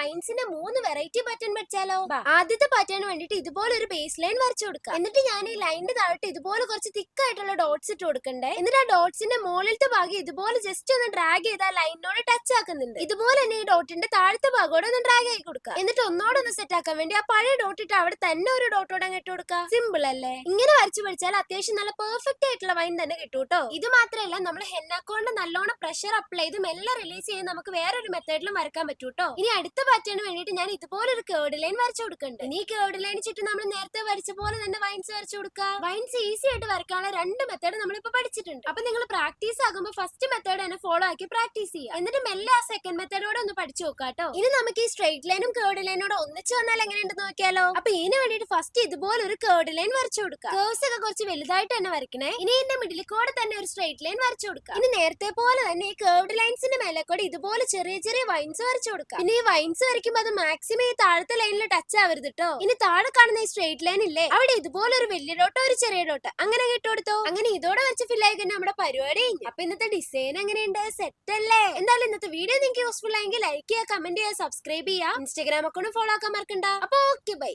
വൈൻസിന്റെ 3 variety pattern പഠിച്ചാലോ? ആദ്യത്തെ pattern വേണ്ടിട്ട് ഇതുപോലെ ഒരു ബേസ് ലൈൻ വരച്ചു കൊടുക്കാം. എന്നിട്ട് ഞാൻ ഈ ലൈനിന്റെ താഴത്ത് ഇതുപോലെ കുറച്ച് തിക്ക് ആയിട്ടുള്ള ഡോട്ട്സ് ഇട്ട് കൊടുക്കണ്ടേ. എന്നിട്ട് ആ ഡോട്ട്സിന്റെ മുകളിലത്തെ ഭാഗം ഇതുപോലെ ജസ്റ്റ് ഒന്ന് ഡ്രാഗ് ചെയ്താൽ ലൈനിനോട് ടച്ച് ആക്കുന്നുണ്ട്. ഇതുപോലെ തന്നെ ഈ ഡോട്ടിന്റെ താഴത്തെ ഭാഗത്തോടെ ഒന്ന് ഡ്രാഗ് ആക്കി കൊടുക്കുക. എന്നിട്ട് ഒന്നോടെ ഒന്ന് സെറ്റ് ആക്കാൻ വേണ്ടി ആ പഴയ ഡോട്ട് ഇട്ട് അവിടെ തന്നെ ഒരു ഡോട്ടോടെ ഇട്ട് കൊടുക്കുക. സിമ്പിൾ അല്ലേ? ഇങ്ങനെ വരച്ചു പഠിച്ചാൽ അത്യാവശ്യം നല്ല പെർഫെക്റ്റ് ആയിട്ടുള്ള വൈൻ തന്നെ കിട്ടും കേട്ടോ. ഇത് മാത്രമല്ല, നമ്മൾ ഹെന്നാക്കോണ്ട് നല്ലോണം പ്രഷർ അപ്ലൈ ചെയ്ത് മെല്ലെ റിലീസ് ചെയ്ത് നമുക്ക് വേറൊരു മെത്തേഡിലും വരക്കാൻ പറ്റും കേട്ടോ. ഇനി അടുത്ത പാറ്റേൺ വേണ്ടിയിട്ട് ഞാൻ ഇതുപോലെ ഒരു കേർഡ് ലൈൻ വരച്ചു കൊടുക്കുന്നുണ്ട്. ഇനി ഈ കേർഡ് ലൈൻ ചുറ്റും നമ്മൾ നേരത്തെ വരച്ച പോലെ തന്നെ വൈൻസ് വരച്ചു കൊടുക്കുക. വൈൻസ് ഈസി ആയിട്ട് വരക്കാനുള്ള 2 മെത്തേഡ് നമ്മളിപ്പോ പഠിച്ചിട്ടുണ്ട്. അപ്പൊ നിങ്ങൾ പ്രാക്ടീസ് ആകുമ്പോൾ ഫസ്റ്റ് മെത്തേഡ് തന്നെ ഫോളോ ആക്കി പ്രാക്ടീസ് ചെയ്യുക. എന്നിട്ട് മെല്ലെ ആ സെക്കൻഡ് മെത്തേഡോടെ ഒന്ന് പഠിച്ചു നോക്കാട്ടോ. ഇനി നമുക്ക് ഈ സ്ട്രെയിറ്റ് ലൈനും കേർഡ് ലൈനോടെ ഒന്നിച്ച് വന്നാൽ എങ്ങനെയുണ്ടെന്ന് നോക്കിയാലോ. അപ്പൊ ഇതിന് വേണ്ടിയിട്ട് ഫസ്റ്റ് ഇതുപോലെ ഒരു കേർഡ് ലൈൻ വരച്ചു കൊടുക്കുക. കേർവ്സ് ഒക്കെ കുറച്ച് വലുതായിട്ട് തന്നെ വരക്കണേ. ഇനി ഇതിന്റെ മിഡിൽ കൂടെ തന്നെ ഒരു സ്ട്രെയിറ്റ് ലൈൻ വരച്ചു കൊടുക്കുക. ഇനി നേരത്തെ പോലെ തന്നെ ഈ കേർവ്ഡ് ലൈൻസിന്റെ മേലെ കൂടെ ഇതുപോലെ ചെറിയ ചെറിയ വൈൻസ് വരച്ചു കൊടുക്കുക. ഇനി ഈ വൈൻസ് വരയ്ക്കുമ്പോൾ അത് മാക്സിമം ഈ താഴത്തെ ലൈനിൽ ടച്ച് ആവരുത് കേട്ടോ. ഇനി താഴെ കാണുന്ന ഈ സ്ട്രെയിറ്റ് ലൈൻ ഇല്ലേ, അവിടെ ഇതുപോലെ ഒരു വലിയ ഡോട്ടോ ഒരു ചെറിയ ഡോട്ട് അങ്ങനെ ഇട്ടുകൊടുത്തോ. അങ്ങനെ ഇതോടെ വെച്ച് ഫിൽ ആയി കഴിഞ്ഞാൽ നമ്മുടെ പരിപാടി കഴിഞ്ഞു. അപ്പൊ ഇന്നത്തെ ഡിസൈൻ എങ്ങനെയുണ്ട്? സെറ്റ് അല്ലേ? എന്തായാലും ഇന്നത്തെ വീഡിയോ നിങ്ങൾക്ക് യൂസ്ഫുൾ ആയെങ്കിൽ ലൈക്ക് ചെയ്യുക, കമന്റ് ചെയ്യുക, സബ്സ്ക്രൈബ് ചെയ്യുക. ഇൻസ്റ്റാഗ്രാം അക്കൗണ്ട് ഫോളോ ആക്കാൻ മറക്കണ്ട. അപ്പൊ ഓക്കെ, ബൈ.